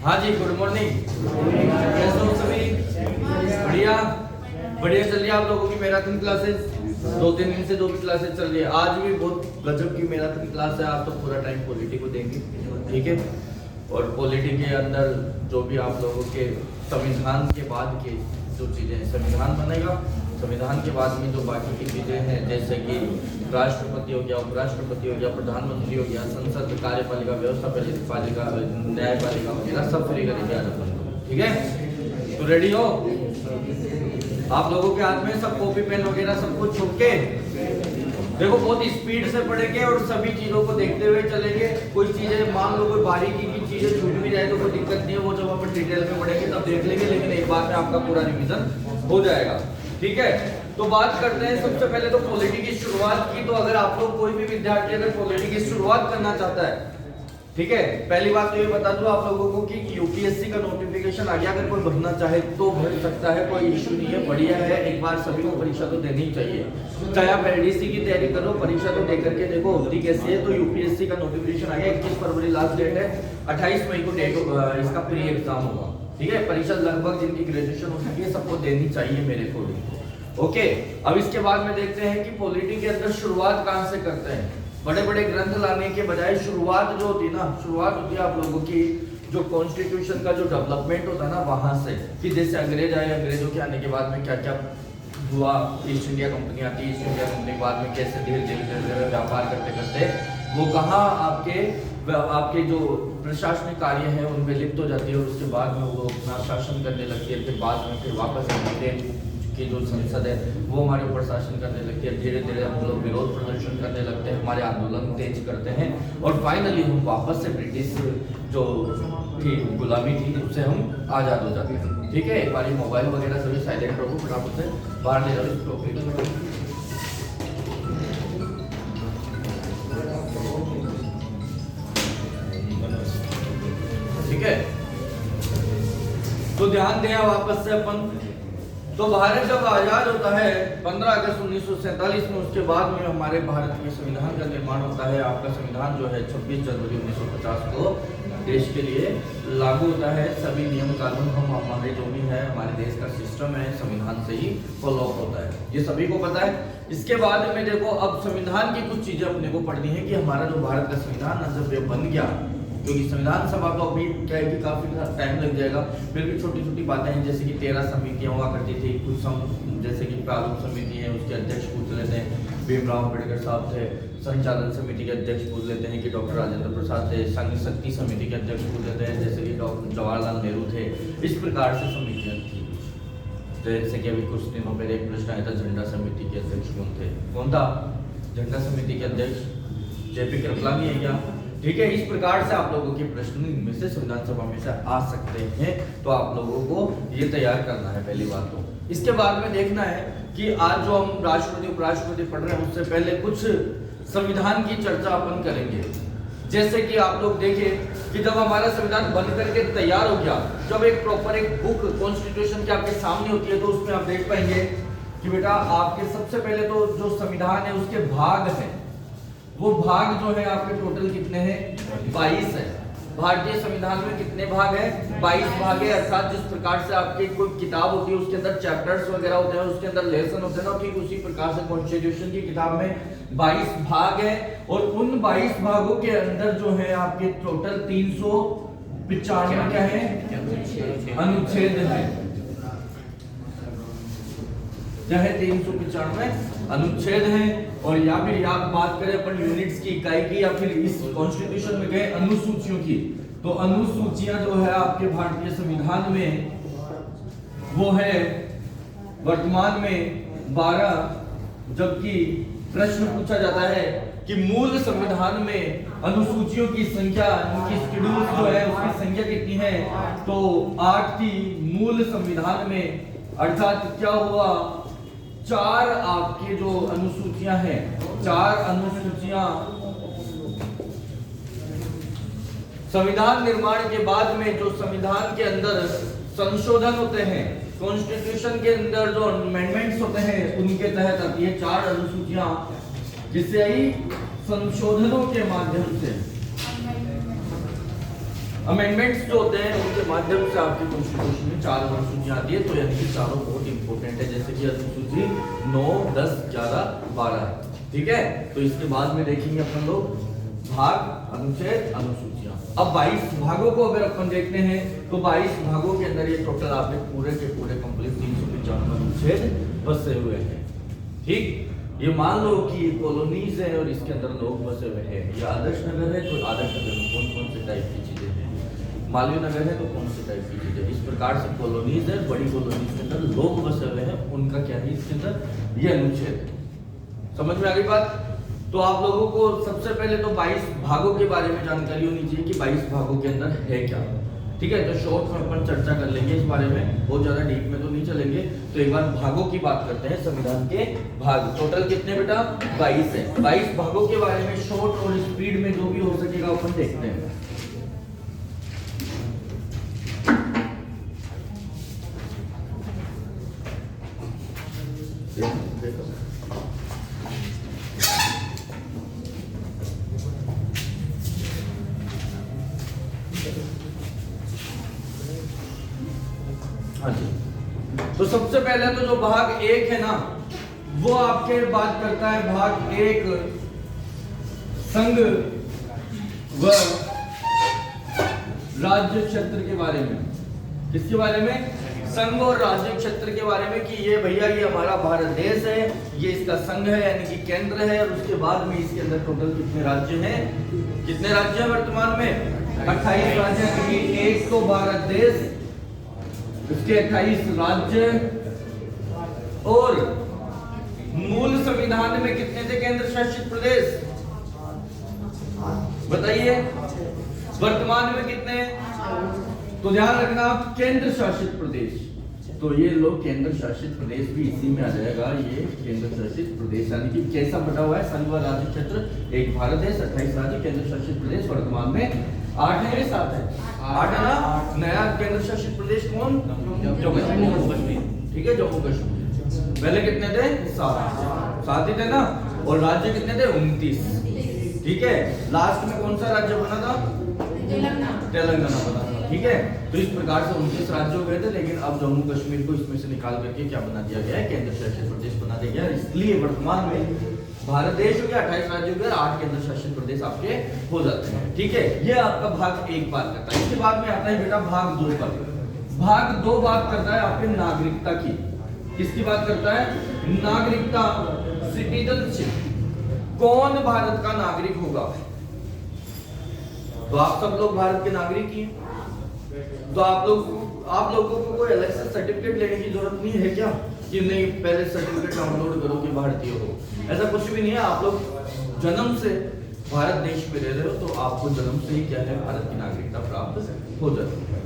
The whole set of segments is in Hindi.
हाँ जी, गुड मॉर्निंग। कैसे हो सभी? बढ़िया बढ़िया चल रही है आप लोगों की मैराथन क्लासेस। 2-3 दिन से 2 भी क्लासेस चल रही है। आज भी बहुत गजब की मैराथन क्लास है। आज तो पूरा टाइम पॉलिटी को देंगे, ठीक है। और पॉलिटी के अंदर जो भी आप लोगों के संविधान के बाद के जो चीज़ें, संविधान बनेगा, संविधान के बाद में जो बाकी की चीज़ें हैं, जैसे कि राष्ट्रपति हो गया, उपराष्ट्रपति हो गया, प्रधानमंत्री हो गया, संसद, कार्यपालिका, व्यवस्था पालिका, न्यायपालिका वगैरह सब फ्री करेंगे आज अपन लोग, ठीक है। तो रेडी हो आप लोगों के हाथ में सब कॉपी पेन वगैरह सब कुछ छुप के देखो, बहुत स्पीड से पढ़ेंगे और सभी चीजों को देखते हुए चलेंगे। कोई चीजें मान लो कोई बारीकी की चीजें छूट भी जाए तो कोई दिक्कत नहीं है, वो जब अपन डिटेल में पढ़ेंगे तब देख लेंगे, लेकिन एक बार में आपका पूरा रिवीजन हो जाएगा, ठीक है। तो बात करते हैं सबसे पहले तो पॉलिटी की शुरुआत की। तो अगर आप लोग कोई भी विद्यार्थी अगर पॉलिटी की शुरुआत करना चाहता है, ठीक है, पहली बात तो ये बता दूं आप लोगों को कि यूपीएससी का नोटिफिकेशन आ गया। अगर कोई भरना चाहे तो भर सकता है, कोई इश्यू नहीं है, बढ़िया है। एक बार सभी को परीक्षा तो देनी ही चाहिए। चाहे आप एलडीसी की तैयारी करो, परीक्षा तो देकर के देखो होती कैसी है। तो यूपीएससी का नोटिफिकेशन आ गया, 21 फरवरी लास्ट डेट है, 28 मई को डेट इसका प्री एग्जाम होगा, ठीक है। परीक्षा लगभग जिनकी ग्रेजुएशन हो चुकी है सबको देनी चाहिए मेरे अकॉर्डिंग, ओके। अब इसके बाद में देखते हैं कि पॉलिटी के अंदर शुरुआत कहां से करते हैं। बड़े बड़े ग्रंथ लाने के बजाय शुरुआत जो होती है ना, शुरुआत होती है आप लोगों की जो कॉन्स्टिट्यूशन का जो डेवलपमेंट होता है ना, वहां से, कि जैसे अंग्रेज आए, अंग्रेजों के आने के बाद में क्या क्या हुआ, ईस्ट इंडिया कंपनी आती है, ईस्ट इंडिया कंपनी के बाद में कैसे धीरे धीरे व्यापार करते करते वो कहाँ आपके जो प्रशासनिक कार्य है उनमें लिप्त हो जाती है, और उसके बाद में वो अपना शासन करने लगती है। फिर बाद में फिर वापस की जो संसद है वो हमारे ऊपर शासन करने लगती है। धीरे धीरे हम लोग विरोध प्रदर्शन करने लगते हैं, हमारे आंदोलन तेज करते हैं, और फाइनली हम वापस से ब्रिटिश जो थी गुलामी थी उससे हम आज़ाद हो जाते हैं, ठीक है। एक बार मोबाइल वगैरह सभी साइलेंट रखो, फटाफट से बाहर ले जाओ, ठीक है। तो ध्यान दें वापस से अपन, तो भारत जब आजाद होता है 15 अगस्त 1947 में, उसके बाद में हमारे भारत में संविधान का निर्माण होता है। आपका संविधान जो है 26 जनवरी 1950 को देश के लिए लागू होता है। सभी नियम कानून हम हमारे जो भी है हमारे देश का सिस्टम है संविधान से ही फॉलो अप होता है, ये सभी को पता है। इसके बाद में देखो, अब संविधान की कुछ चीजें अपने को पढ़नी है कि हमारा जो भारत का संविधान जब ये बन गया, क्योंकि संविधान सभा को अभी क्या है कि काफी टाइम लग जाएगा, फिर भी छोटी छोटी बातें हैं, जैसे कि 13 समितियां हुआ करती थी, कुछ जैसे कि प्रारूप समिति है उसके अध्यक्ष पूछ लेते हैं, भीमराव अम्बेडकर साहब थे। संचालन समिति के अध्यक्ष पूछ लेते हैं कि डॉक्टर राजेंद्र प्रसाद थे। संघ शक्ति समिति के अध्यक्ष पूछ लेते हैं जैसे कि डॉक्टर जवाहरलाल नेहरू थे। इस प्रकार से समितियां थी। जैसे कि अभी कुछ दिनों पहले एक प्रश्न आया था, झंडा समिति के अध्यक्ष कौन थे? कौन था झंडा समिति के अध्यक्ष? जेपी कृपलानी है क्या? ठीक है। इस प्रकार से आप लोगों के प्रश्न इनमें से संविधान सभा में से आ सकते हैं, तो आप लोगों को ये तैयार करना है पहली बात तो। इसके बाद में देखना है कि आज जो हम राष्ट्रपति उपराष्ट्रपति पढ़ रहे हैं उससे पहले कुछ संविधान की चर्चा अपन करेंगे। जैसे कि आप लोग देखें कि जब हमारा संविधान बन करके तैयार हो गया, जब एक प्रॉपर एक बुक कॉन्स्टिट्यूशन की आपके सामने होती है, तो उसमें आप देख पाएंगे कि बेटा आपके सबसे पहले तो जो संविधान है उसके भाग हैं, वो भाग जो है आपके टोटल कितने हैं? 22 है। भारतीय संविधान में कितने भाग हैं? 22 भाग है। अर्थात जिस प्रकार से आपकी कोई किताब होती है उसके अंदर चैप्टर्स वगैरह होते हैं, उसके अंदर लेसन होते हैं ना, ठीक उसी प्रकार से कॉन्स्टिट्यूशन की किताब में 22 भाग है। और उन 22 भागों के अंदर जो है आपके टोटल 395 क्या है? अनुच्छेद है, चाहे 395 अनुच्छेद हैं। और या फिर आप बात करें अपन यूनिट्स की, इकाई की, या फिर इस कॉन्स्टिट्यूशन में गए अनुसूचियों की, तो अनुसूचियां जो है आपके भारतीय संविधान में वो है वर्तमान में 12। जबकि प्रश्न पूछा जाता है कि मूल संविधान में अनुसूचियों की संख्या, उनकी शेड्यूल जो है उसकी संख्या कितनी है? तो 8 थी मूल संविधान में। अर्थात क्या हुआ, 4 आपकी जो अनुसूचियां हैं, 4 अनुसूचियां संविधान निर्माण के बाद में जो संविधान के अंदर संशोधन होते हैं, कॉन्स्टिट्यूशन के अंदर जो अमेंडमेंट्स होते हैं उनके तहत आती है 4 अनुसूचियां, जिसे संशोधनों के माध्यम से अमेंडमेंट्स जो होते हैं उनके माध्यम से आपकी कॉन्स्टिट्यूशन में 4 अनुसूचियां आती है, तो यानी कि चारों बहुत इंपॉर्टेंट है, जैसे कि अनुसूची 9, 10, 11, 12, ठीक है। तो इसके बाद में देखेंगे अपन लोग भाग, अनुच्छेद, अनुसूचियां। अब 22 भागों को अगर अपन देखते हैं तो 22 भागों के अंदर ये टोटल आपने पूरे के पूरे कंप्लीट 395 अनुच्छेद बसे हुए हैं, ठीक। ये मान लो कि ये कॉलोनीज है और इसके अंदर लोग बसे हुए हैं। ये आदर्श नगर है, तो आदर्श नगर में कौन कौन से टाइप की चीजें हैं, मालवीय नगर है तो कौन से टाइप की चीजें। इस प्रकार से कॉलोनीज है, बड़ी कॉलोनीज के अंदर लोग बसे हुए हैं, उनका क्या है इसके अंदर ये अनुच्छेद। समझ में आ गई बात। तो आप लोगों को सबसे पहले तो 22 भागों के बारे में जानकारी होनी चाहिए कि 22 भागों के अंदर है क्या, ठीक है। तो शॉर्ट में अपन चर्चा कर लेंगे इस बारे में, बहुत ज्यादा डीप में तो नहीं चलेंगे। तो एक बार भागों की बात करते हैं। संविधान के भाग टोटल कितने बेटा 22 है। 22 भागों के बारे में शॉर्ट और स्पीड में जो भी हो सकेगा अपन देखते हैं। हाँ जी, तो सबसे पहले तो जो भाग 1 है ना, वो आपके बात करता है भाग 1 संघ व राज्य क्षेत्र के बारे में। किसके बारे में? संघ और राज्य क्षेत्र के बारे में, कि ये भैया ये हमारा भारत देश है, ये इसका संघ है यानी कि केंद्र है, और उसके बाद में इसके अंदर टोटल कितने राज्य हैं, कितने राज्य हैं वर्तमान में 28 राज्य हैं, क्योंकि एक तो भारत देश, उसके 28 राज्य, और मूल संविधान में कितने थे केंद्र शासित प्रदेश बताइए, वर्तमान में कितने? तो ध्यान रखना केंद्र शासित प्रदेश, तो ये लोग केंद्र शासित प्रदेश भी इसी में आ जाएगा। ये केंद्र शासित प्रदेश यानी कि कैसा बटा हुआ है, संघ व राज्य क्षेत्र, एक भारत देश, 28 राज्य, केंद्र शासित प्रदेश वर्तमान में 8 है, 7 है, 8 है ना। नया केंद्र शासित प्रदेश कौन? जम्मू कश्मीर, ठीक है, जम्मू कश्मीर। पहले कितने थे? 7 ही थे ना, और राज्य कितने थे? 29, ठीक है। लास्ट में कौन सा राज्य बना था? तेलंगाना बना था, ठीक है। तो इस प्रकार से 29 राज्य हो गए थे, लेकिन अब जम्मू कश्मीर को इसमें से निकाल करके क्या बना दिया गया है? केंद्र शासित प्रदेश बना दिया गया। इसलिए वर्तमान में भारत देश हो गया, 28 राज्य हो गया, 8 केंद्र शासित प्रदेश आपके हो जाते हैं, ठीक है। ये आपका भाग 1 बात करता है। इसके बाद में आता है बेटा भाग 2 पर। भाग 2 बात करता है आपके नागरिकता की। किसकी बात करता है? नागरिकता, सिटीजनशिप। कौन भारत का नागरिक होगा? तो आप सब लोग भारत के नागरिक ही, तो आप लोगों को कोई अलग से सर्टिफिकेट लेने की जरूरत नहीं है क्या, कि नहीं पहले सर्टिफिकेट डाउनलोड करो कि भारतीय हो? ऐसा कुछ भी नहीं है। आप लोग जन्म से भारत देश में रह रहे हो, तो आपको जन्म से ही क्या है, भारत की नागरिकता प्राप्त हो जाती है।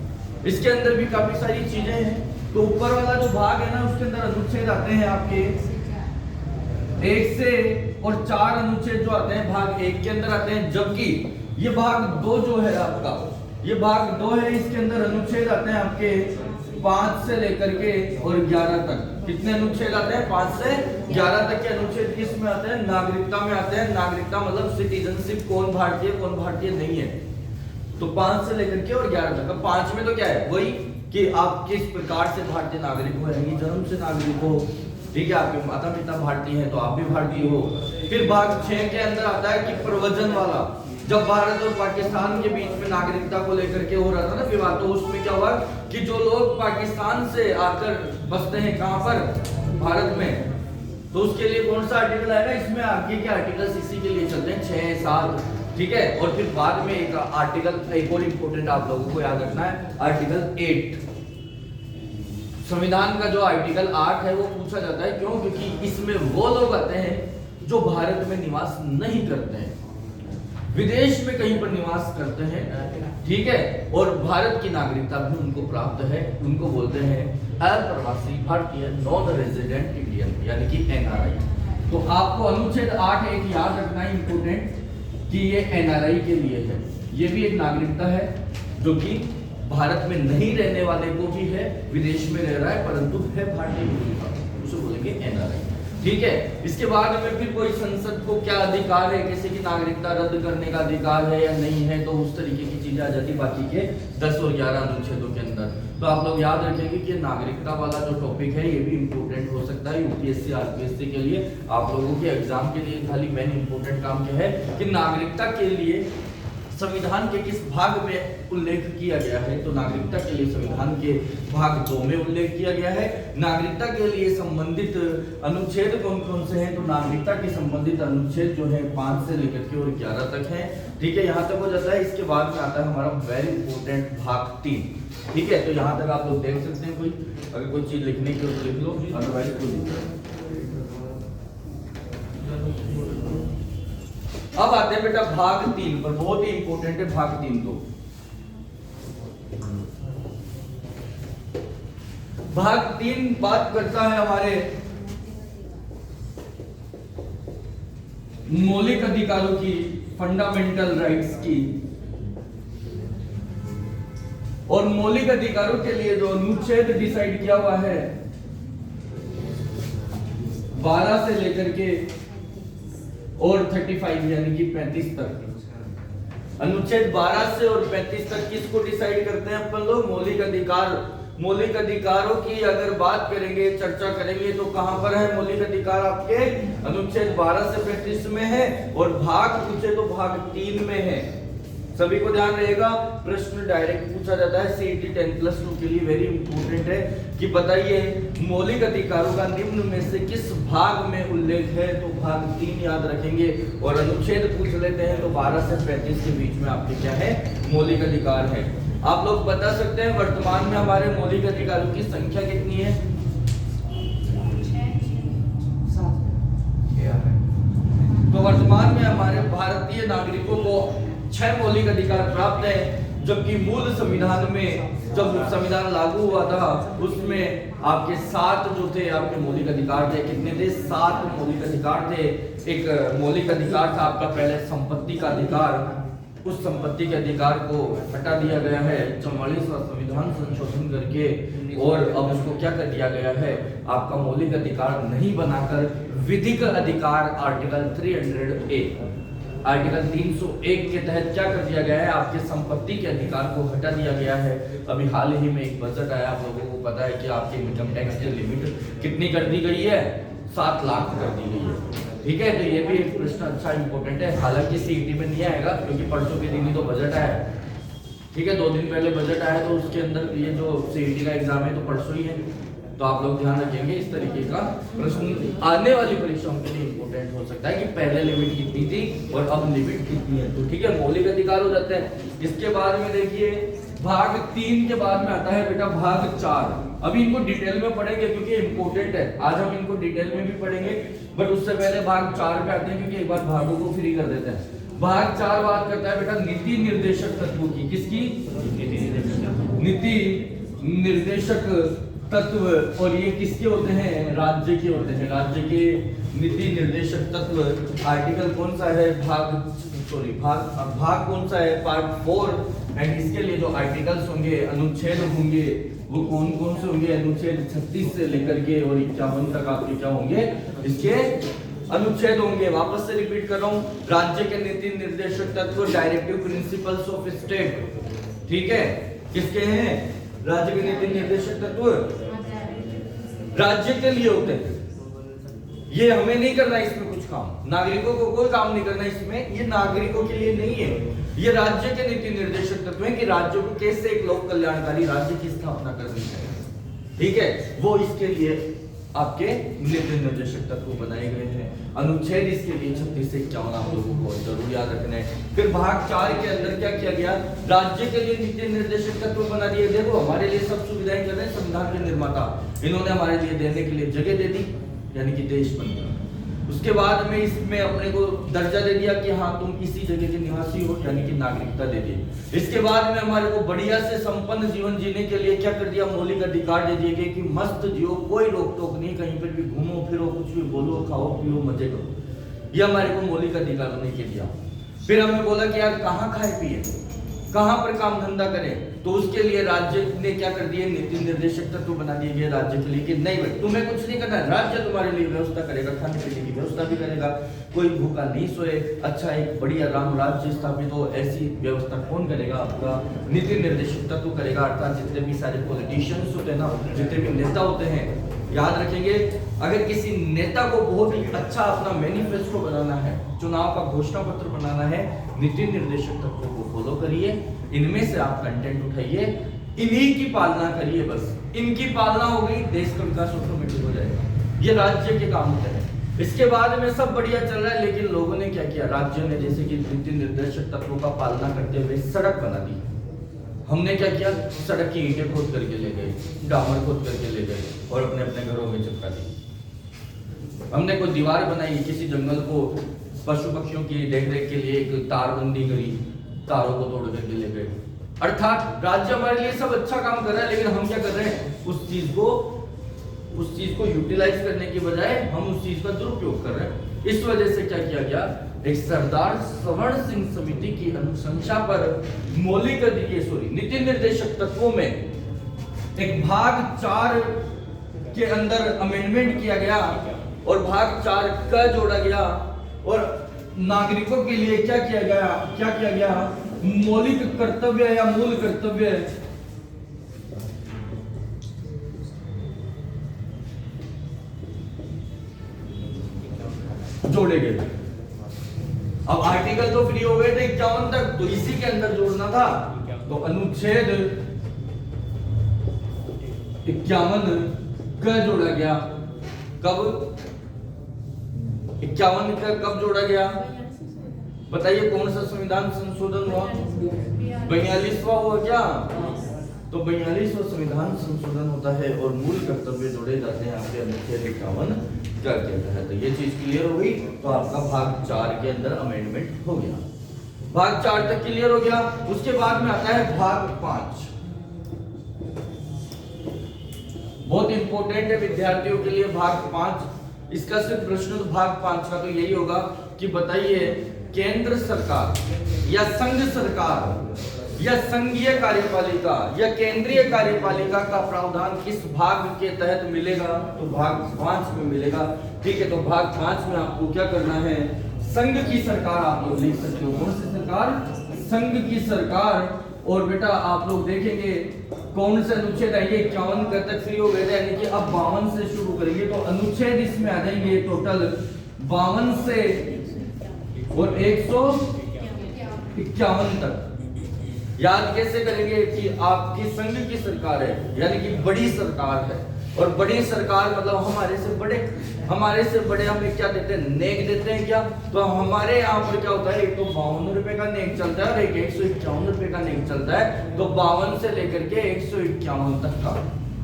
इसके अंदर भी काफी सारी चीजें हैं। तो ऊपर वाला जो भाग है ना, उसके अंदर अनुच्छेद आते हैं आपके 1 से और 4 अनुच्छेद जो आते हैं भाग 1 के अंदर आते हैं, जबकि ये भाग 2 जो है आपका, ये भाग 2 है, इसके अंदर अनुच्छेद आते हैं आपके 5 से लेकर के और 11 तक। कितने अनुच्छेद आते हैं? 5 से 11 तक के अनुच्छेद किस में आते हैं? नागरिकता में आते हैं। नागरिकता मतलब सिटीजनशिप, कौन भारतीय कौन भारतीय नहीं है। तो 5 से लेकर के और 11 तक। 5 में तो क्या है, वही कि आप किस प्रकार से भारतीय नागरिक हो, यानी जन्म से नागरिक हो, ठीक है। आपके माता पिता भारतीय हैं तो आप भी भारतीय हो। फिर भाग 6 के अंदर आता है कि प्रव्रजन वाला, जब भारत और पाकिस्तान के बीच में नागरिकता को लेकर के हो रहा था ना विवाद, तो उसमें क्या हुआ कि जो लोग पाकिस्तान से आकर बसते हैं कहां पर? भारत में, तो उसके लिए कौन सा आर्टिकल आएगा? इसमें आगे के आर्टिकल्स इसी के लिए चलते हैं, 6, 7, ठीक है। और फिर बाद में एक आर्टिकल, एक और इंपॉर्टेंट आप लोगों को याद रखना है, आर्टिकल 8। संविधान का जो आर्टिकल 8 है वो पूछा जाता है, क्यों? क्योंकि इसमें वो लोग आते हैं जो भारत में निवास नहीं करते हैं, विदेश में कहीं पर निवास करते हैं, ठीक है, और भारत की नागरिकता भी उनको प्राप्त है। उनको बोलते हैं अप्रवासी भारतीय, नॉन रेजिडेंट इंडियन, यानी कि NRI। तो आपको अनुच्छेद 8 एक याद रखना है इंपोर्टेंट, कि ये NRI के लिए है। ये भी एक नागरिकता है जो कि भारत में नहीं रहने वाले को भी है, विदेश में रह रहा है परंतु है भारतीय मूल का, उसे बोलेंगे NRI। ठीक है। इसके बाद में फिर कोई संसद को क्या अधिकार है, किसी की नागरिकता रद्द करने का अधिकार है या नहीं है, तो उस तरीके की चीजें आ जाती बाकी के 10 और 11 अनुच्छेदों के अंदर। तो आप लोग याद रखेंगे कि नागरिकता वाला जो टॉपिक है ये भी इम्पोर्टेंट हो सकता है यूपीएससी आरपीएससी के लिए। आप लोगों के एग्जाम के लिए खाली मेन इंपोर्टेंट काम क्या है कि नागरिकता के लिए संविधान के किस भाग में उल्लेख किया गया है। तो नागरिकता के लिए संविधान के भाग 2 में उल्लेख किया गया है। नागरिकता के लिए संबंधित अनुच्छेद कौन कौन से हैं, तो नागरिकता के संबंधित अनुच्छेद जो है 5 से लेकर के और 11 तक है। ठीक है, यहाँ तक हो जाता है। इसके बाद में आता है हमारा वेरी इंपोर्टेंट भाग 3। ठीक है, तो यहाँ तक आप लोग देख सकते हैं। कोई अगर कोई चीज लिखने की हो तो लिख लो, अदरवाइज कोई। अब आते हैं बेटा भाग 3 पर, बहुत ही इंपॉर्टेंट है भाग 3। तो भाग 3 बात करता है हमारे मौलिक अधिकारों की, फंडामेंटल राइट्स की। और मौलिक अधिकारों के लिए जो अनुच्छेद डिसाइड किया हुआ है 12 से लेकर के और 35 यानी कि 35 तक। अनुच्छेद 12 से और 35 तक किसको डिसाइड करते हैं अपन लोग? मौलिक अधिकार। मौलिक अधिकारों की अगर बात करेंगे, चर्चा करेंगे, तो कहां पर है मौलिक अधिकार? आपके अनुच्छेद 12 से 35 में है। और भाग पूछे तो भाग 3 में है। सभी को ध्यान रहेगा, प्रश्न डायरेक्ट पूछा जाता है सीईटी 10+2 के लिए। वेरी इंपॉर्टेंट है कि बताइए मौलिक अधिकारों का निम्न में से किस भाग में उल्लेख है? तो भाग 3 याद रखेंगे। और अनुच्छेद पूछ लेते हैं तो 12 से 35 के बीच में आपके क्या है? मौलिक अधिकार है। आप लोग बता सकते हैं वर्तमान में हमारे मौलिक अधिकारों की संख्या कितनी है? तो वर्तमान में हमारे भारतीय नागरिकों को 6 मौलिक अधिकार प्राप्त है। जबकि मूल संविधान में जब संविधान लागू हुआ था उसमें आपके 7 जो थे आपके मौलिक अधिकार थे। कितने थे? 7 मौलिक अधिकार थे। एक मौलिक अधिकार था आपका पहले संपत्ति का अधिकार। उस संपत्ति के अधिकार को हटा दिया गया है 44वां संविधान संशोधन करके। और अब उसको क्या कर दिया गया है? आपका मौलिक अधिकार नहीं बनाकर विधिक अधिकार आर्टिकल 300A, आर्टिकल 301 के तहत क्या कर दिया गया है? आपके संपत्ति के अधिकार को हटा दिया गया है। अभी हाल ही में एक बजट आया, आप लोगों को पता है कि आपके इनकम टैक्स की लिमिट कितनी कर दी गई है? 7 लाख कर दी गई है। ठीक है, तो ये भी एक प्रश्न अच्छा इंपॉर्टेंट है। हालांकि सीईटी में नहीं आएगा क्योंकि परसों के दिन ही तो बजट आया। ठीक है, 2 दिन पहले बजट आया तो उसके अंदर ये जो सीईटी का एग्जाम है तो परसों ही है। तो आप लोग ध्यान रखेंगे, इस तरीके का प्रश्न आने वाली परीक्षाओं के लिए इंपॉर्टेंट हो सकता है कि पहले लिमिट कितनी थी और अब लिमिट कितनी है। तो ठीक है, मौलिक अधिकार हो जाते हैं। इसके बाद में देखिए भाग 3 के बाद में आता है बेटा भाग 4। अभी इनको डिटेल में पढ़ेंगे क्योंकि इंपॉर्टेंट है। आज हम इनको डिटेल में भी पढ़ेंगे, बट उससे पहले भाग 4 पे आते हैं क्योंकि एक बार भागों को फ्री कर देते हैं। भाग 4 बात करता है बेटा नीति निर्देशक तत्वों की। किसकी? नीति निर्देशक तत्व। और ये किसके होते हैं? राज्य के होते हैं। राज्य के नीति निर्देशक तत्व आर्टिकल कौन सा है? भाग कौन सा है? पार्ट 4। एंड इसके लिए जो आर्टिकल्स होंगे, अनुच्छेद होंगे, वो कौन कौन से होंगे? अनुच्छेद 36 से लेकर के और 51 तक आपके क्या होंगे? इसके अनुच्छेद होंगे। वापस से रिपीट कर रहा हूं, राज्य के नीति निर्देशक तत्व, डायरेक्टिव प्रिंसिपल्स ऑफ स्टेट। ठीक है, किसके हैं? राज्य के नीति निर्देशक तत्व राज्य के लिए होते हैं। ये हमें नहीं करना इसमें कुछ काम, नागरिकों को कोई काम नहीं करना इसमें। ये नागरिकों के लिए नहीं है, ये राज्य के नीति निर्देशक तत्व है कि राज्यों को कैसे एक लोक कल्याणकारी राज्य की स्थापना करनी है। ठीक है, वो इसके लिए आपके नीति निर्देशक तत्व बनाए गए हैं। अनुच्छेद इसके लिए 36 से 51 आप लोगों को जरूर याद रखना है। फिर भाग 4 के अंदर क्या किया गया? राज्य के लिए नीति निर्देशक तत्व बना दिए। देखो हमारे लिए सब सुविधाएं कर रहे हैं संविधान के निर्माता, इन्होंने हमारे लिए देने के लिए जगह दे दी, यानी कि देश बन गया। उसके बाद में इसमें अपने को दर्जा दे दिया कि हाँ तुम इसी जगह के निवासी हो, यानी कि नागरिकता दे दी। इसके बाद में हमारे को बढ़िया से संपन्न जीवन जीने के लिए क्या कर दिया? मौलिक अधिकार दे दिए गए कि मस्त जियो, कोई रोक टोक नहीं, कहीं पर भी घूमो फिरो, कुछ भी बोलो, खाओ पियो, मजे करो। ये हमारे को मौलिक अधिकारों ने के दिया। फिर हमें बोला कि यार कहाँ खाए पिए, कहाँ पर काम धंधा करें? तो उसके लिए राज्य ने क्या कर दिए, नीति निर्देशक तत्व बना दिए गए राज्य के लिए कि नहीं भाई तुम्हें कुछ नहीं करना है, राज्य तुम्हारे लिए व्यवस्था करेगा, खाने पीने की व्यवस्था भी करेगा, कोई भूखा नहीं सोए, अच्छा एक बढ़िया राम राज्य स्थापित हो, ऐसी व्यवस्था कौन करेगा, आपका नीति निर्देशक तत्व करेगा। अर्थात जितने भी सारे पॉलिटिशियंस होते हैं ना, जितने भी नेता होते हैं, याद रखेंगे अगर किसी नेता को बहुत ही अच्छा अपना मैनिफेस्टो बनाना है, चुनाव का घोषणा पत्र बनाना है, नीति निर्देशक तत्वों को फॉलो करिए, इनमें से आप कंटेंट उठाइए, इन्हीं की पालना करिए, बस इनकी पालना हो गई, देश का विकास ऑटोमेटिक हो जाएगा। ये राज्य के काम होते हैं। इसके बाद में सब बढ़िया चल रहा है, लेकिन लोगों ने क्या किया, राज्य ने जैसे कि नीति निर्देशक तत्वों का पालना करते हुए सड़क बना दी। हमने क्या किया, सड़क की ईंटें खोद करके ले गए, डामर खोद करके ले गए और अपने अपने घरों में चिपका दी। हमने कोई दीवार बनाई, किसी जंगल को पशु पक्षियों की देखरेख के लिए एक तारबंदी करी, तारों को तोड़ करके ले गए। अर्थात राज्य हमारे लिए सब अच्छा काम कर रहा है, लेकिन हम क्या कर रहे हैं, उस चीज को यूटिलाइज करने की बजाय हम उस चीज का दुरुपयोग कर रहे हैं। इस वजह से क्या किया गया, एक सरदार स्वर्ण सिंह समिति की अनुशंसा पर मौलिक अधिकार नीति निर्देशक तत्वों में एक भाग 4 के अंदर अमेंडमेंट किया गया और भाग 4 का जोड़ा गया और नागरिकों के लिए क्या किया गया, मौलिक कर्तव्य या मूल कर्तव्य जोड़े गए। अब आर्टिकल तो फ्री हो गए थे 51 तक, तो इसी के अंदर जोड़ना था, तो अनुच्छेद 51 का जोड़ा गया। कब 51 का कब जोड़ा गया, बताइए कौन सा संविधान संशोधन हुआ, 42वां हुआ क्या, तो 42वां संविधान संशोधन होता है और मूल कर्तव्य जोड़े जाते हैं आपके अनुच्छेद 51 क्या कहता है। तो ये चीज क्लियर हो गई, तो आपका भाग 4 के अंदर अमेंडमेंट हो गया, भाग 4 तक क्लियर हो गया। उसके बाद में आता है भाग 5, बहुत इंपॉर्टेंट है विद्यार्थियों के लिए भाग 5। इसका सिर्फ प्रश्न तो भाग 5 का तो यही होगा कि बताइए केंद्र सरकार या संघ सरकार या संघीय कार्यपालिका या केंद्रीय कार्यपालिका का प्रावधान किस भाग के तहत मिलेगा, तो भाग 5 में मिलेगा। ठीक है, तो भाग 5 में आपको क्या करना है, संघ की सरकार आप लोग लिख सकते हो, कौन सी सरकार, संघ की सरकार। और बेटा आप लोग देखेंगे कौन से अनुच्छेद आएंगे, 51 तक फ्री हो गए थे, यानी कि अब 52 से शुरू करेंगे, तो अनुच्छेद इसमें आ जाएंगे टोटल 52 से और 151 तक। याद कैसे करेंगे कि आपकी संघ की सरकार है, यानी कि बड़ी सरकार है, और बड़ी सरकार मतलब हमारे से बड़े हमें क्या देते हैं, नेक देते हैं क्या, तो हमारे यहाँ पर क्या होता है, एक तो 52 रुपए का नेक चलता है और एक 151 रुपए का नेक चलता है, तो 52 से लेकर के 151 तक का।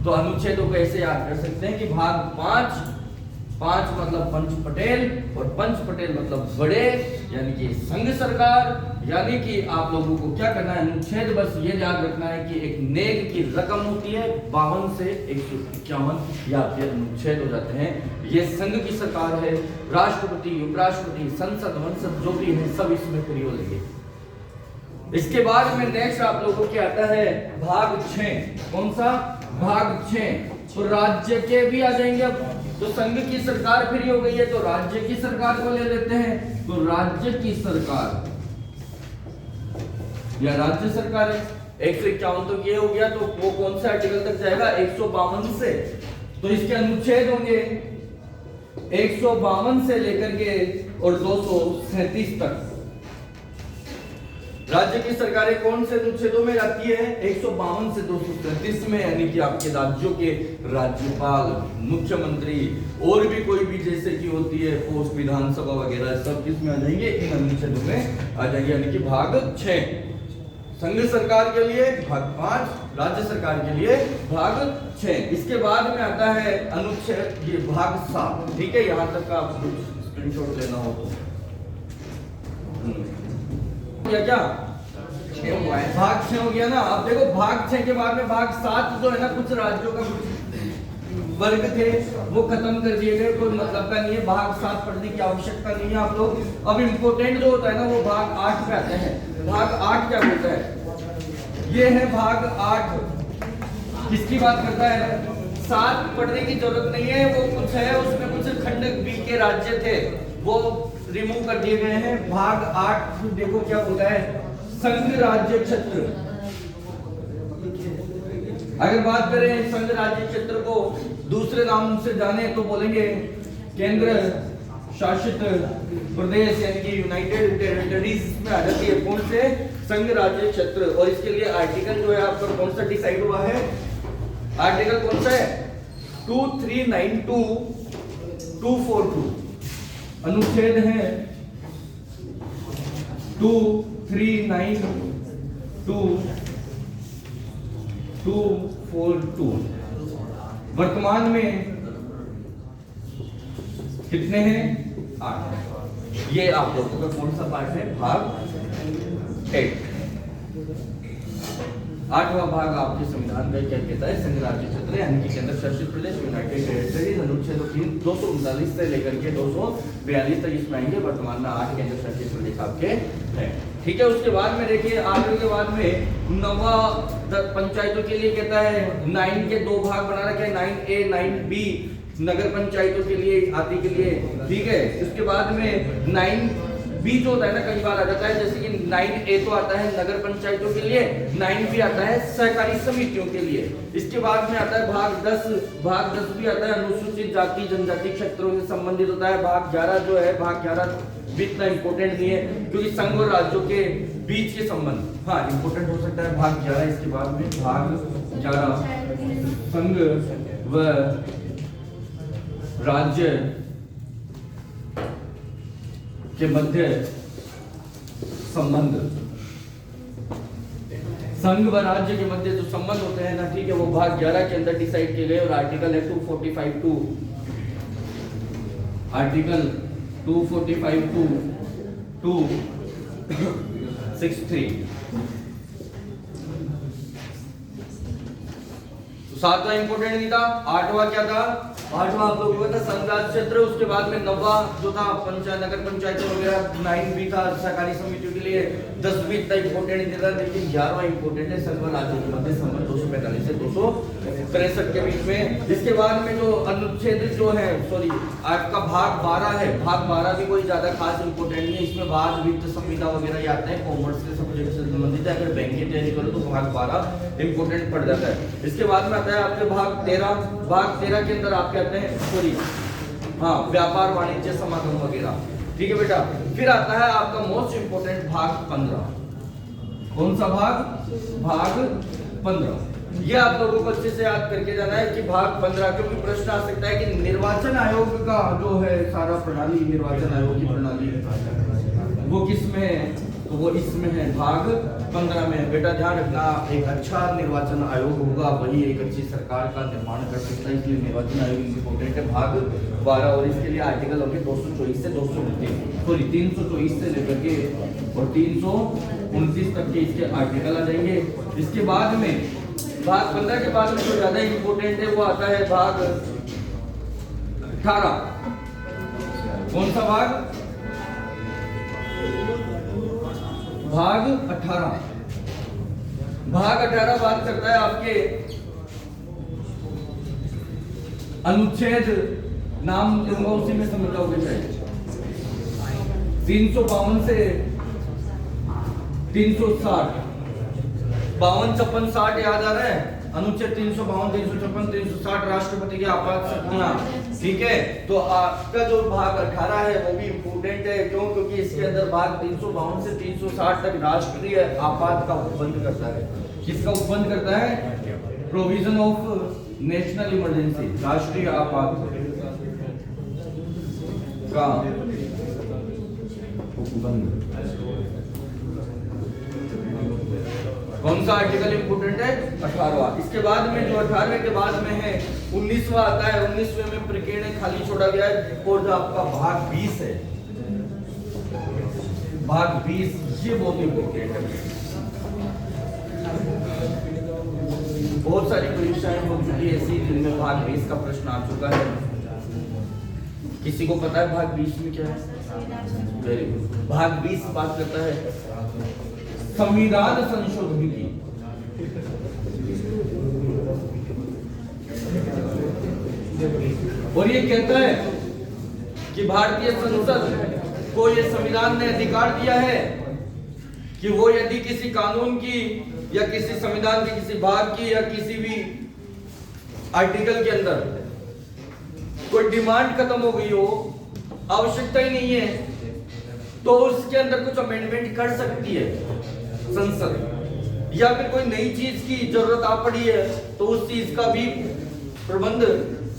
तो अनुच्छेदों को ऐसे याद कर सकते हैं कि भाग 5 मतलब पंच पटेल और पंच पटेल मतलब बड़े, यानी कि संघ सरकार, यानी कि आप लोगों को क्या करना है, अनुच्छेद बस ये याद रखना है कि एक नेक की रकम होती है 52 से 151 या फिर अनुच्छेद हो जाते हैं। ये संघ की सरकार है, राष्ट्रपति उपराष्ट्रपति संसद वंसद जो भी है सब इसमें फ्री हो लेंगे। इसके बाद में नेक्स्ट आप लोगों के आता है भाग 6, कौन सा, भाग 6, तो राज्य के भी आ जाएंगे। अब तो संघ की सरकार फ्री हो गई है, तो राज्य की सरकार को ले लेते हैं, तो राज्य की सरकार या राज्य सरकार है, 151 तो ये हो गया, तो वो कौन सा आर्टिकल तक जाएगा, 152 से, तो इसके अनुच्छेद होंगे 152 से लेकर के और 237 तक। राज्य की सरकारें कौन से अनुच्छेदों में आती है, 152 से 237 में, यानी कि आपके राज्यों के राज्यपाल, मुख्यमंत्री और भी कोई भी जैसे कि होती है पोस्ट विधानसभा वगैरह सब किसमें आ जाएंगे, इन अनुच्छेदों में आ जाएंगे, यानी कि भाग 6 संघ सरकार के लिए, भाग 5 राज्य सरकार के लिए, भाग 6। इसके बाद में आता है अनुच्छेद ये भाग 7। ठीक है, यहाँ तक का आप स्क्रीनशॉट लेना हो तो क्या भाग 6 हो गया ना। अब देखो भाग 6 के बाद में भाग 7 जो है ना, कुछ राज्यों का कुछ वर्ग थे वो खत्म कर दिए गए, कोई मतलब का नहीं है, भाग 7 पढ़ने की आवश्यकता नहीं है आप लोग। अब इम्पोर्टेंट जो होता है ना वो भाग 8 पे आते हैं। भाग 8 क्या बोलता है, ये है भाग 8। किसकी बात करता है? 7 पढ़ने की जरूरत नहीं है, वो कुछ है उसमें कुछ खंड बी के राज्य थे वो रिमूव कर दिए गए हैं। भाग 8 देखो क्या होता है, संघ राज्य क्षेत्र। अगर बात करें संघ राज्य क्षेत्र को दूसरे नाम से जाने तो बोलेंगे केंद्र शासित प्रदेश, यानी कि यूनाइटेड टेरिटरीज में आ जाती है। कौन से? संघ राज्य क्षेत्र। और इसके लिए आर्टिकल जो है आपका कौन सा डिसाइड हुआ है? आर्टिकल कौन सा है? 2392 242 अनुच्छेद है 2392 242। वर्तमान में कितने हैं? 8। ये आप लोगों का कौन सा पार्ट है? भाग 8। 8वां भाग आपके संविधान का क्या कहता है? संघ राज्य क्षेत्र यानी कि केंद्र शासित प्रदेश, यूनाइटेड टेरिटरीज। अनुच्छेद 239 से लेकर के 242 तक इसमें आएंगे। वर्तमान में 8 केंद्र शासित प्रदेश आपके हैं। ठीक है, उसके बाद में देखिए आगे के बाद में नवा पंचायतों के लिए कहता है 9 के 2 भाग बना रखे हैं, 9A 9B नगर पंचायतों के लिए आदि के लिए। ठीक है, उसके बाद में 9B जो होता है ना, कई बार आ जाता है, जैसे कि 9A तो आता है नगर पंचायतों के लिए, 9B आता है सहकारी समितियों के लिए। इसके बाद में आता है भाग 10। भाग 10 भी आता है अनुसूचित जाति जनजाति क्षेत्रों से संबंधित होता है। भाग 11 जो है, भाग 11 भी इतना इंपॉर्टेंट नहीं है क्योंकि संघ और राज्यों के बीच के संबंध, हाँ इंपॉर्टेंट हो सकता है भाग 11। इसके बाद में भाग 11 संघ व राज्य के मध्य संबंध। संघ व राज्य के मध्य जो संबंध होते हैं ना, ठीक है, वो भाग 11 के अंदर डिसाइड किए गए। और आर्टिकल है 245 टू आर्टिकल 245 टू 263। 7वां इंपोर्टेंट नहीं था। 8वां क्या था? 8वां आप लोगों का था संघ राज्य क्षेत्र। उसके बाद में 9वां जो था पंचायत नगर पंचायत वगैरह, 9B था सहकारी समितियों के लिए, 10B इतना इंपोर्टेंट नहीं था। लेकिन 11वां इंपोर्टेंट है संघ राज्यों के मध्य संबंध 245 से 263 के बीच में। इसके बाद में जो अनुच्छेद जो है, सॉरी आपका भाग 12 है। भाग 12 भी कोई ज्यादा खास इंपोर्टेंट नहीं है। इसमें भाग वित्त संविदा वगैरह आते हैं, कॉमर्स के सब्जेक्ट से संबंधित है। अगर बैंक की तैयारी करो तो भाग 12 इंपोर्टेंट पड़ जाता है। इसके बाद में आता है आपके भाग 13। भाग 13 के अंदर आपके आते हैं, सॉरी हाँ, व्यापार वाणिज्य समागम वगैरह। ठीक है बेटा। फिर आता है आपका मोस्ट इंपोर्टेंट भाग 15। कौन सा भाग? भाग 15। ये आप लोगों को अच्छे से याद करके जाना है कि भाग 15, क्योंकि प्रश्न आ सकता है कि निर्वाचन आयोग का जो है सारा प्रणाली, निर्वाचन आयोग की प्रणाली वो किस में है? तो वो इसमें है, भाग 15 में। बेटा ध्यान रखना, एक अच्छा निर्वाचन आयोग होगा वही एक अच्छी सरकार का निर्माण कर सकता है, इसलिए निर्वाचन आयोग इंपोर्टेंट है। भाग 12 और इसके लिए आर्टिकल होंगे 224 से 324 से लेकर के और 329 तक के इसके आर्टिकल आ जाएंगे। इसके बाद में भाग 15 के बाद में जो ज्यादा इंपोर्टेंट है वो आता है भाग 18। कौन सा भाग? भाग 18। भाग 18 बात करता है आपके अनुच्छेद, नाम दूंगा उसी में समझ जाओगे शायद, 352 से 360। 52, 56, 60 याद आ रहा है? अनुच्छेद 352, 356, 360 राष्ट्रपति की आपात शक्तियां। ठीक है, तो आपका जो भाग 18 है वो भी इंपोर्टेंट है। क्यों? क्योंकि इसके अंदर भाग 352 से 360 तक राष्ट्रीय आपात का उपबंध करता है। किसका उपबंध करता है? प्रोविजन ऑफ नेशनल इमरजेंसी, राष्ट्रीय आपात का उपबंध। कौन सा आर्टिकल इंपोर्टेंट है? 18वां। इसके बाद में जो 18वें के बाद में है 19वां आता है। 19वें में प्रकीर्ण खाली छोड़ा गया है। और जो आपका भाग 20 है, भाग 20 ये बहुत इंपोर्टेंट है। बहुत सारी परीक्षाएं हो चुकी है ऐसी जिनमें भाग 20 का प्रश्न आ चुका है। किसी को पता है भाग 20 में क्या है? Very good. भाग 20 बात करता है संविधान संशोधन की। और ये कहता है कि भारतीय संसद को ये संविधान ने अधिकार दिया है कि वो यदि किसी कानून की या किसी संविधान के किसी भाग की या किसी भी आर्टिकल के अंदर कोई डिमांड खत्म हो गई हो, आवश्यकता ही नहीं है, तो उसके अंदर कुछ अमेंडमेंट कर सकती है संसद, या फिर कोई नई चीज की जरूरत आ पड़ी है तो उस चीज का भी प्रबंध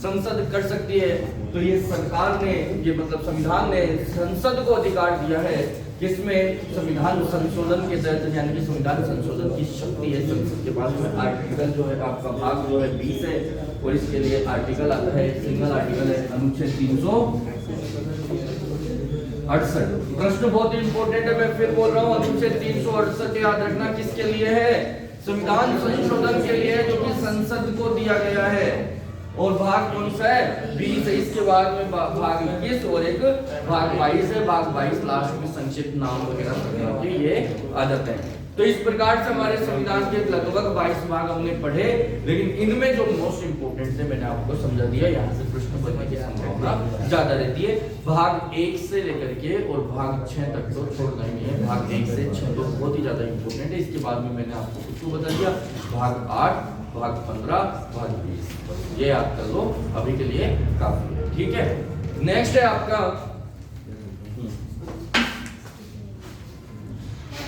संसद कर सकती है। तो ये सरकार ने, ये मतलब संविधान ने संसद को अधिकार दिया है जिसमें संविधान संशोधन के तहत, यानी कि संविधान संशोधन की शक्ति है संसद के पास में। आर्टिकल जो है आपका भाग जो है 20 है और इसके लिए आर्टिकल आता है, सिंगल आर्टिकल है अनुच्छेद 368। प्रश्न बहुत इंपॉर्टेंट है, मैं फिर बोल रहा हूँ, अनुच्छेद 368 याद रखना किसके लिए है? संविधान संशोधन के लिए, जो कि संसद को दिया गया है। और भाग कौन सा है? 20 है। इसके बाद में भाग 21 और एक भाग 22 है। भाग 22 लास्ट में संक्षिप्त नाम वगैरह के ये आ जाते हैं। तो इस प्रकार से हमारे संविधान के लगभग 22 भाग हमने पढ़े, लेकिन इनमें जो मोस्ट इंपोर्टेंट थे मैंने आपको समझा दिया। यहाँ से प्रश्न बनने की संभावना ज्यादा रहती है। भाग 1 से लेकर के और भाग 6 तक तो छोड़ना ही नहीं है। भाग 1 से 6 तो बहुत ही ज्यादा इंपोर्टेंट है। इसके बाद में मैंने आपको कुछ बता दिया। भाग 8, भाग 15, भाग 20 ये याद कर लो, अभी के लिए काफी है। ठीक है, नेक्स्ट है आपका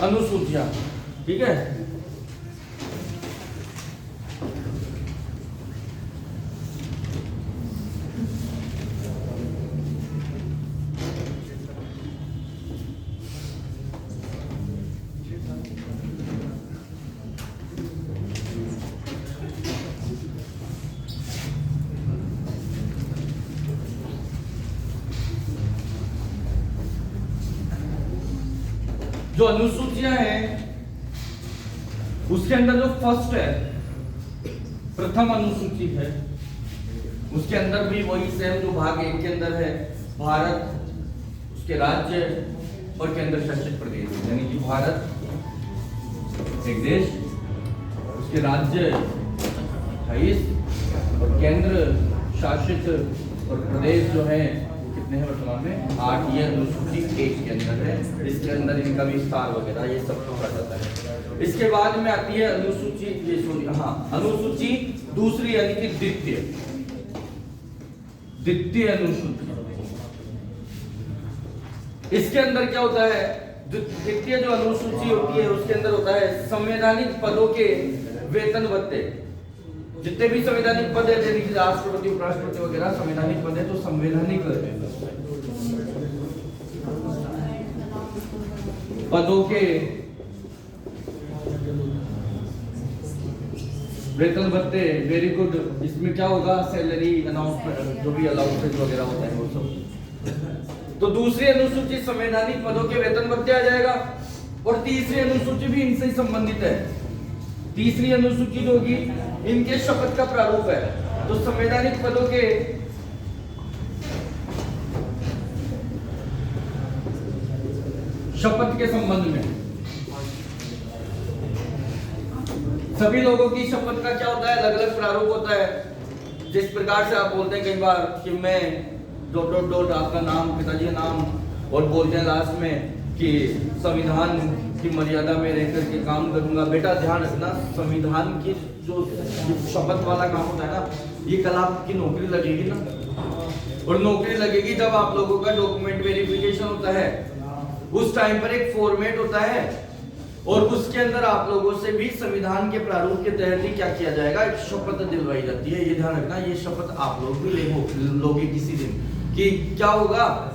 अनुसूचियां। ठीक है, जो अनुसूचियां हैं उसके अंदर जो फर्स्ट है, प्रथम अनुसूची है, उसके अंदर भी वही सेम जो भाग 1 के अंदर है, भारत, उसके राज्य और केंद्र शासित प्रदेश। यानी कि भारत एक देश, उसके राज्य 28 और केंद्र शासित और प्रदेश जो है कितने हैं वर्तमान में? 8। ये अनुसूची 1 के अंदर है। इसके अंदर इनका विस्तार वगैरह ये सब कुछ आ जाता है। इसके बाद में आती है अनुसूची, ये सॉरी अनुसूची दूसरी, यानी कि द्वितीय अनुसूची। इसके अंदर क्या होता है? द्वितीय जो अनुसूची होती है उसके अंदर होता है संवैधानिक पदों के वेतन भत्ते। जितने भी संवैधानिक पद है, जैसे कि राष्ट्रपति, उपराष्ट्रपति वगैरह संवैधानिक पद है, तो संवैधानिक पदों के वेतन भत्ते, वेरी गुड। इसमें क्या होगा? सैलरी, अनाउंसमेंट, जो भी अलाउंसेस वगैरह होता है वो सब। तो दूसरी अनुसूची संवैधानिक पदों के वेतन भत्ते आ जाएगा। और तीसरी अनुसूची भी इनसे ही संबंधित है। तीसरी अनुसूची जो होगी इनके शपथ का प्रारूप है। तो संवैधानिक पदों के शपथ के संबंध में सभी लोगों की शपथ का क्या होता है? अलग अलग प्रारूप होता है। जिस प्रकार से आप बोलते हैं कई बार कि मैं ... आपका नाम, पिताजी का नाम, और बोलते हैं लास्ट में कि संविधान की मर्यादा में रहकर के काम करूंगा। बेटा ध्यान रखना, संविधान की जो शपथ वाला काम होता है ना, ये कल आपकी नौकरी लगेगी ना, और नौकरी लगेगी जब आप लोगों का डॉक्यूमेंट वेरिफिकेशन होता है। उस टाइम पर एक फॉर्मेट होता है और उसके अंदर आप लोगों से भी संविधान के प्रारूप के तहत ही क्या किया जाएगा? एक शपथ दिलवाई जाती है। ये ध्यान रखना, ये शपथ आप लोग भी लोगे किसी दिन, कि क्या होगा?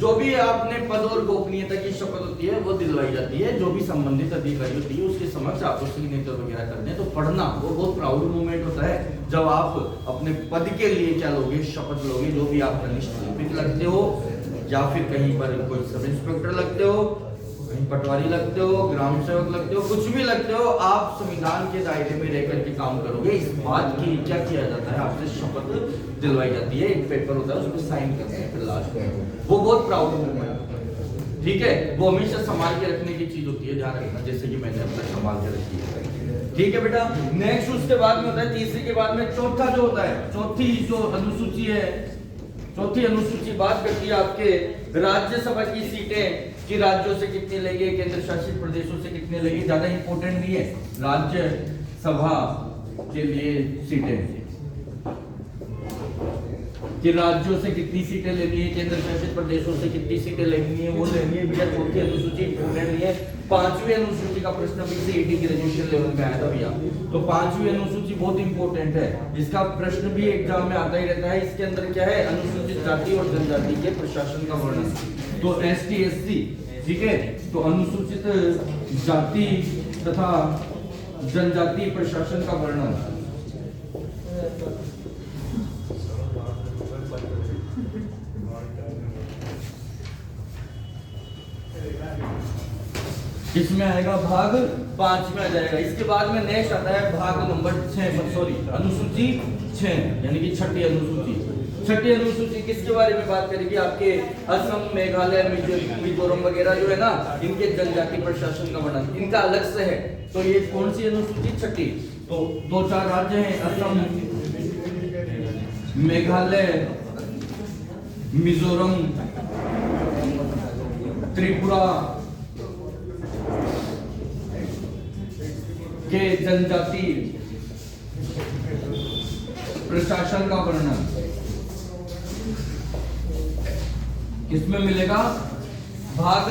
जो भी आपने पद और गोपनीयता की शपथ होती है वो दिलवाई जाती है। जो भी संबंधित अधिकारी होती है उसके समक्ष आप सिग्नेचर वगैरह करते हैं। तो पढ़ना वो बहुत प्राउड मोमेंट होता है जब आप अपने पद के लिए क्या लोगे? शपथ लोगे। जो भी आप कनिष्ठ लगते हो, या फिर कहीं पर कोई सब इंस्पेक्टर लगते हो, कहीं पटवारी लगते हो, ग्राम सेवक लगते हो, कुछ भी लगते हो, आप संविधान के दायरे में रहकर के काम करोगे। इस बात की क्या किया जाता है? आपसे शपथ दिलवाई जाती है। एक पेपर होता है, उसमें साइन करते हैं फिर लास्ट में। वो बहुत प्राउड मोमेंट है। ठीक है, वो हमेशा संभाल के रखने की चीज होती है, ध्यान रखना, जैसे कि मैंने अपना संभाल के रखी है। ठीक है बेटा, नेक्स्ट उसके बाद में होता है, तीसरी के बाद में चौथा जो होता है, चौथी जो अनुसूची है चौथी अनुसूची बात करती है आपके राज्यसभा की सीटें कि राज्यों से कितनी लेंगे, केंद्र शासित प्रदेशों से कितने लेंगे। ज्यादा इंपॉर्टेंट नहीं है, राज्यसभा के लिए सीटें कि राज्यों से कितनी सीटें लेनी है, केंद्र शासित प्रदेशों से कितनी सीटें लेनी है, वो लेनी है भैया। चौथी अनुसूची इंपॉर्टेंट नहीं है। पांचवी अनुसूची का प्रश्न भी सीईटी ग्रेजुएशन लेवल में आया था भैया, तो पांचवी अनुसूची बहुत इंपॉर्टेंट है, इसका प्रश्न भी एग्जाम में आता ही रहता है। इसके अंदर क्या है, अनुसूचित जाति और जनजाति के प्रशासन का वर्णन। तो एसटी एससी, ठीक है, तो अनुसूचित जाति तथा जनजाति प्रशासन का वर्णन। इसमें आएगा भाग 5 में आ जाएगा। इसके बाद में नेक्स्ट आता है भाग नंबर 6, सॉरी अनुसूची 6 यानी कि छठी अनुसूची। छठी अनुसूची किसके बारे में बात करेगी, आपके असम, मेघालय, मिजोरम वगैरह जो है ना, इनके जनजाति प्रशासन का वर्णन इनका अलग से है। तो ये कौन सी अनुसूची, छठी। तो 2-4 राज्य हैं, असम, मेघालय, मिजोरम, त्रिपुरा के जनजाति प्रशासन का वर्णन किसमें मिलेगा, भाग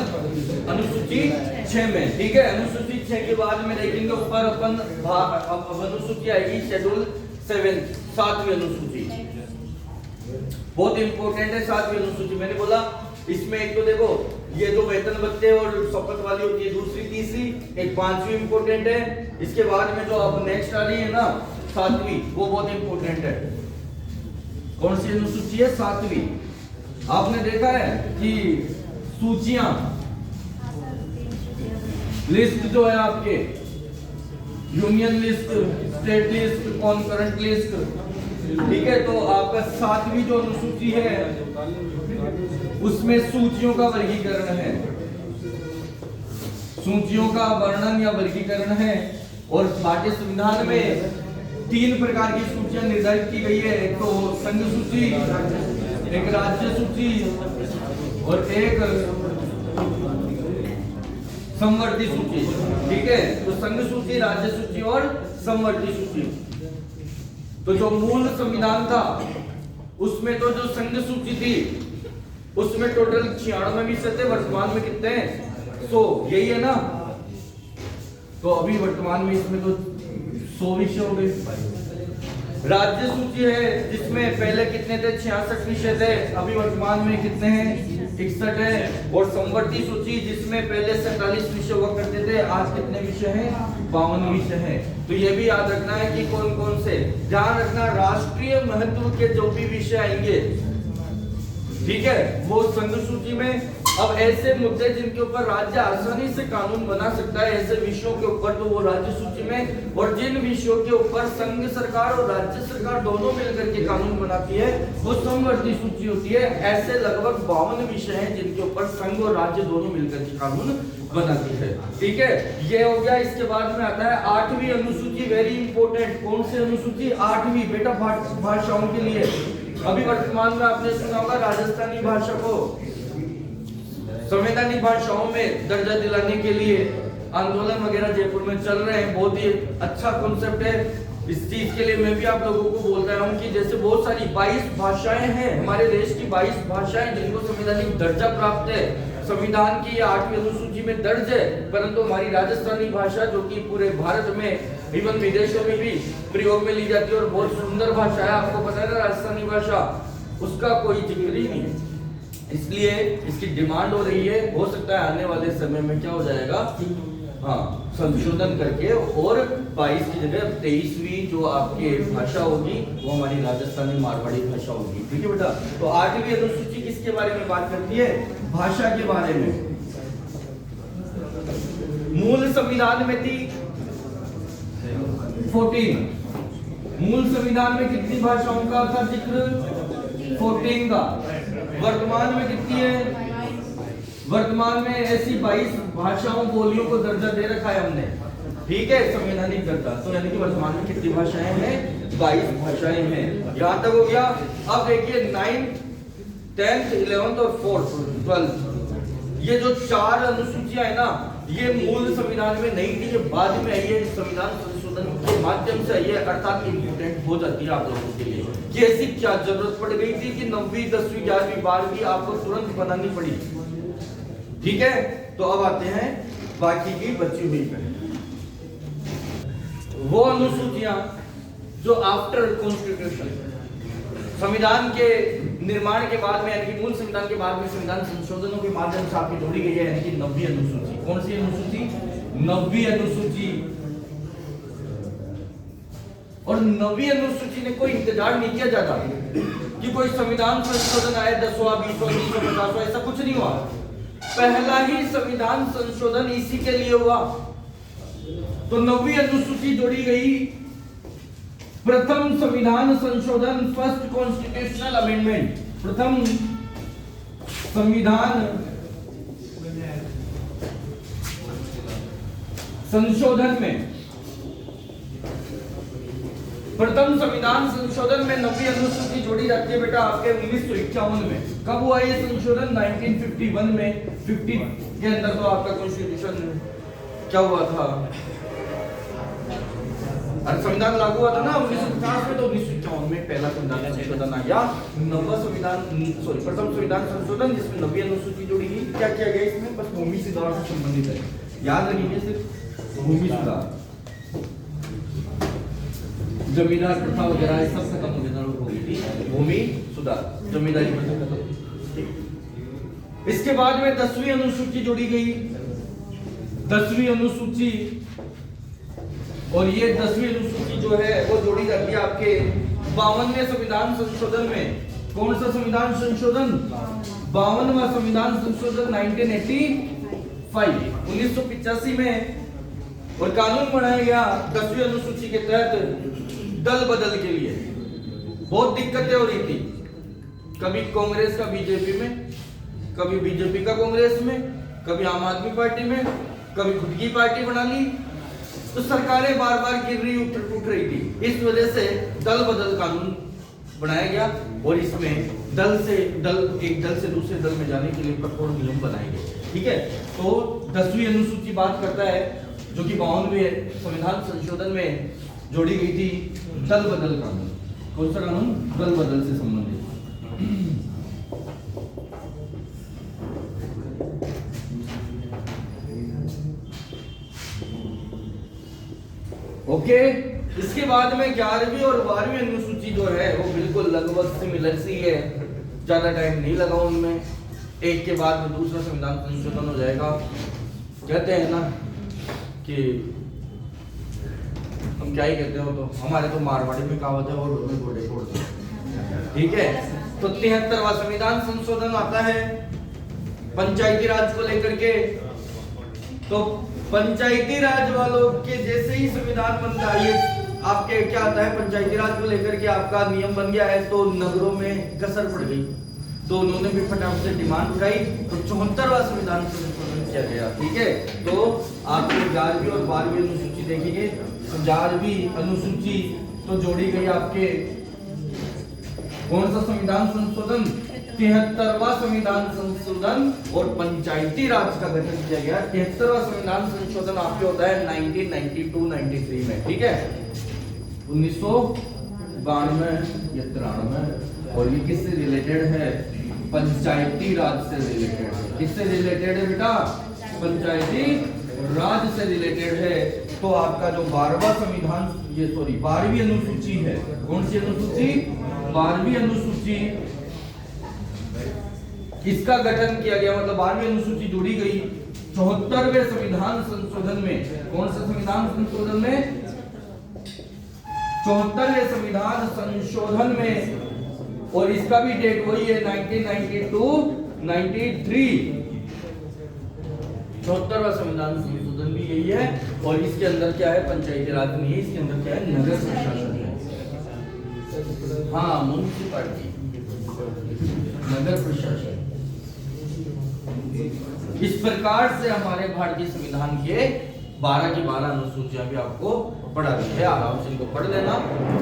अनुसूची 6 में, ठीक है। अनुसूची 6 के बाद में देखेंगे ऊपर अपन भाग अनुसूची आएगी शेड्यूल 7, 7वीं अनुसूची। बहुत इंपॉर्टेंट है 7वीं अनुसूची। मैंने बोला इसमें एक तो देखो ये जो वेतन भत्ते और शपथ वाली होती है, दूसरी, तीसरी, एक 5वीं इंपॉर्टेंट है। इसके बाद में जो अब नेक्स्ट आ रही है ना 7वीं, वो बहुत इंपॉर्टेंट है। कौन सी अनुसूची है, 7वीं। आपने देखा है कि सूचियां, लिस्ट जो है आपके, union list, state list, concurrent list, ठीक है। तो आपका 7वीं जो अनुसूची है उसमें सूचियों का वर्गीकरण है, सूचियों का वर्णन या वर्गीकरण है। और भारतीय संविधान में 3 प्रकार की सूचियां निर्धारित की गई है, एक तो संघ सूची, एक राज्य सूची और एक समवर्ती सूची, ठीक है। तो संघ सूची, राज्य सूची और समवर्ती सूची। तो जो मूल संविधान था उसमें तो जो संघ सूची थी उसमें टोटल 96 विषय थे, वर्तमान में कितने हैं, 100, यही है ना। तो अभी वर्तमान में इसमें तो 100 विषय हो गए। राज्य सूची है जिसमें पहले कितने थे, 66 विषय थे, अभी वर्तमान में कितने हैं, 61 है। और समवर्ती सूची जिसमें पहले 47 विषय हुआ करते थे, आज कितने विषय हैं, 52 विषय हैं। तो ये भी याद रखना है कि कौन कौन से, ध्यान रखना राष्ट्रीय महत्व के जो भी विषय आएंगे, ठीक है, वो संघ सूची में। अब ऐसे मुद्दे जिनके ऊपर राज्य आसानी से कानून बना सकता है, ऐसे विषयों के ऊपर तो वो राज्य सूची में, और जिन विषयों के ऊपर संघ सरकार और राज्य सरकार दोनों मिलकर के कानून बनाती है वो समवर्ती सूची होती है। ऐसे लगभग 52 विषय हैं जिनके ऊपर संघ और राज्य दोनों मिलकर के कानून बनाती है, ठीक है। ये हो गया। इसके बाद में आता है 8वीं अनुसूची, वेरी इंपॉर्टेंट। कौन सी अनुसूची, 8वीं, बेटा भाषाओं के लिए। अभी वर्तमान में आपने सुना होगा राजस्थानी भाषा को संवैधानिक भाषाओं में दर्जा दिलाने के लिए आंदोलन वगैरह जयपुर में चल रहे हैं। बहुत ही अच्छा कॉन्सेप्ट है। इस चीज के लिए मैं भी आप लोगों को बोलता हूँ कि जैसे बहुत सारी 22 भाषाएं हैं हमारे देश की, 22 भाषाएं जिनको संवैधानिक दर्जा प्राप्त है, संविधान की 8वीं अनुसूची में दर्ज है, परंतु हमारी राजस्थानी भाषा जो कि पूरे भारत में इवन विदेशों में भी प्रयोग में ली जाती है और बहुत सुंदर भाषा है, आपको पता है ना राजस्थानी भाषा, उसका कोई जिक्र ही नहीं है। इसलिए इसकी डिमांड हो रही है। हो सकता है आने वाले समय में क्या हो जाएगा, हाँ, संशोधन करके और 22 की जगह 23वीं जो आपकी भाषा होगी वो हमारी राजस्थानी मारवाड़ी भाषा होगी, ठीक है बेटा। तो 8वीं अनुसूची किसके बारे में बात करती है, भाषा के बारे में। मूल संविधान में थी 14, मूल संविधान में कितनी भाषाओं का था जिक्र, 14 का। वर्तमान में कितनी है, वर्तमान में ऐसी 22 भाषाओं बोलियों को दर्जा दे रखा है हमने, ठीक है, संवैधानिक दर्जा। तो यानी कि वर्तमान में कितनी भाषाएं हैं, 22 भाषाएं हैं। यहां तक हो गया। अब देखिए 9 10th 11th और 4th 12th, ये जो 4 अनुसूचियां है ना, ये मूल संविधान में नहीं थी, ये बाद में आई है, संविधान संशोधन के माध्यम से आई है, अर्थात इम्पोर्टेंट हो जाती है आप लोगों के लिए कि ऐसी क्या जरूरत पड़ गई थी कि 9वीं 10वीं 11वीं 12वीं आपको तुरंत बनानी पड़ी। ठीक है, तो अब आते हैं बाकी की बची हुई पे। वो अनुसूचियां जो आफ्टर कॉन्स्टिट्यूशन, संविधान के निर्माण के बाद में, यानी कि मूल संविधान के बाद में संविधान संशोधनों के माध्यम से आपकी जोड़ी गई है, यानी कि 9वीं अनुसूची। कौन सी अनुसूची? 9वीं अनुसूची। और 9वीं अनुसूची ने कोई इंतजार नहीं किया जाता कि कोई संविधान संशोधन आए 10वां 20वां 30वां 50वां, ऐसा कुछ नहीं हुआ। पहला ही संविधान संशोधन इसी के लिए हुआ। तो 9वीं अनुसूची जोड़ी गई, प्रथम संविधान संशोधन, फर्स्ट कॉन्स्टिट्यूशनल अमेंडमेंट, प्रथम संविधान संशोधन में, प्रथम संविधान संशोधन में 9वीं अनुसूची जोड़ी जाती है बेटा आपके 1951 में। कब हुआ ये संशोधन? 1951 में। 50 के अंदर तो आपका कॉन्स्टिट्यूशन क्या हुआ था, संविधान लागू हुआ था ना 1950 में, तो 1951 में पहला संविधान संशोधन आया, नवा संविधान, सॉरी प्रथम संविधान संशोधन, जिसमें 9वीं अनुसूची जोड़ी गई। क्या किया गया इसमें? बस भूमि सुधार से संबंधित है, याद रखिए, सिर्फ भूमि सुधार, जमींदार प्रथा वगैरह सब खत्म हो गई थी, भूमि सुधार, जमींदारी प्रथा खत्म। इसके बाद में 10वीं अनुसूची जोड़ी गई, 10वीं अनुसूची, और ये 10वीं अनुसूची जो है वो जोड़ी जाती है आपके 52वें संविधान संशोधन में। कौन सा संविधान संशोधन? 52वां संविधान संशोधन 1985 में। और कानून बनाया गया 10वीं अनुसूची के तहत दल बदल के लिए। बहुत दिक्कतें हो रही थी, कभी कांग्रेस का बीजेपी में, कभी बीजेपी का कांग्रेस में, कभी आम आदमी पार्टी में, कभी खुद की पार्टी बना ली, तो सरकारें बार बार गिर रही, उठ रही थी। इस वजह से दल बदल कानून बनाया गया, और इसमें एक दल से दूसरे दल में जाने के लिए कठोर नियम बनाए गए। ठीक है, तो 10वीं अनुसूची बात करता है, जो कि 52वें संविधान संशोधन में जोड़ी गई थी, दल बदल कानून। कौन सा कानून? दल बदल से संबंधित। ओके, इसके बाद में 11वीं और 12वीं अनुसूची जो है वो बिल्कुल लगभग सिमिलर सी है, ज्यादा टाइम नहीं लगा उनमें, एक के बाद में दूसरा संविधान संशोधन हो जाएगा। कहते हैं ना कि हम क्या ही कहते हो, तो हमारे तो मारवाड़ी में कहावत है, और उसमें घोड़े फोड़ते। ठीक है, तो 73वां संविधान संशोधन आता है पंचायती राज को लेकर के। तो पंचायती राज वालों के जैसे ही संविधान बनता है, ये आपके क्या आता है, पंचायती राज को लेकर के आपका नियम बन गया है, तो नगरों में कसर पड़ गई, तो उन्होंने भी फटाफट से डिमांड उठाई, तो 74वां संविधान संशोधन किया गया। ठीक है, तो आप 11वीं और 12वीं अनुसूची देखेंगे, 11वीं अनुसूची तो जोड़ी गई आपके कौन सा संविधान संशोधन? 73वां संविधान संशोधन, और पंचायती राज का गठन किया गया। 73वां संविधान संशोधन आपके होता है 1992-93 में। ठीक है, 1992 या 93, और ये किससे रिलेटेड है? पंचायती राज से रिलेटेड है। किससे रिलेटेड है बेटा? पंचायती राज से रिलेटेड है। तो आपका जो 12वां संविधान, ये सॉरी 12वीं अनुसूची है, कौन सी अनुसूची? 12वीं अनुसूची, इसका गठन किया गया, मतलब 12वीं अनुसूची जोड़ी गई 74वें संविधान संशोधन में। कौन सा संविधान संशोधन में? 74वें संविधान संशोधन में, और इसका भी डेट वही है 1992-93। 74वां संविधान संशोधन भी यही है, और इसके अंदर क्या है? पंचायती राज नहीं है, इसके अंदर क्या है? नगर प्रशासन है। हाँ, म्युनिसिपैलिटी, नगर प्रशासन। इस प्रकार से हमारे भारतीय संविधान के 12 की 12 अनुसूचियां भी आपको पढ़ा रही है, आराम से इनको पढ़ लेना।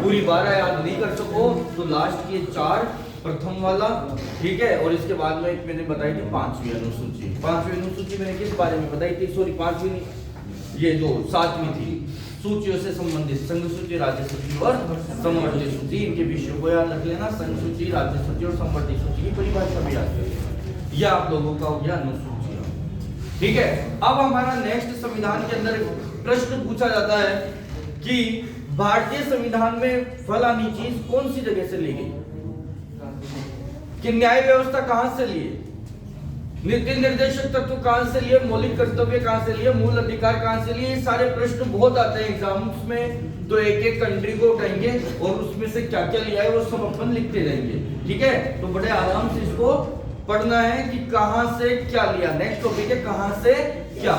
पूरी 12 याद नहीं कर सको तो लास्ट के 4 प्रथम वाला, ठीक है। और इसके बाद में एक मैंने बताई थी पांचवी अनुसूची। पांचवी अनुसूची मैंने किस बारे में बताई थी? सॉरी पांचवी नहीं, ये जो सातवीं थी, सूचियों से संबंधित संघ सूची, राज्य सूची और संवर्ती सूची। इनके विषयों को याद रख लेना। संघ सूची, राज्य सूची और संवर्ती सूची की परिभाषा भी याद कर लेना। यह आप लोगों का हो गया अनुसूचियां, ठीक है। अब हमारा नेक्स्ट संविधान के अंदर प्रश्न पूछा जाता है कि भारतीय संविधान में फलानी चीज कौन सी जगह से ली गई, कि न्याय व्यवस्था कहां से लिए, नीति निर्देशक तत्व कहां से लिए, मौलिक कर्तव्य कहां से लिए, मूल अधिकार कहां से लिए। ये सारे प्रश्न बहुत आते हैं एग्जाम्स में, तो एक एक कंट्री को उठाएंगे और उसमें से क्या क्या लिया है वो सब अपन लिखते जाएंगे, ठीक है। तो बड़े आराम से इसको पढ़ना है कि कहां से क्या लिया। नेक्स्ट टॉपिक है कहां से क्या।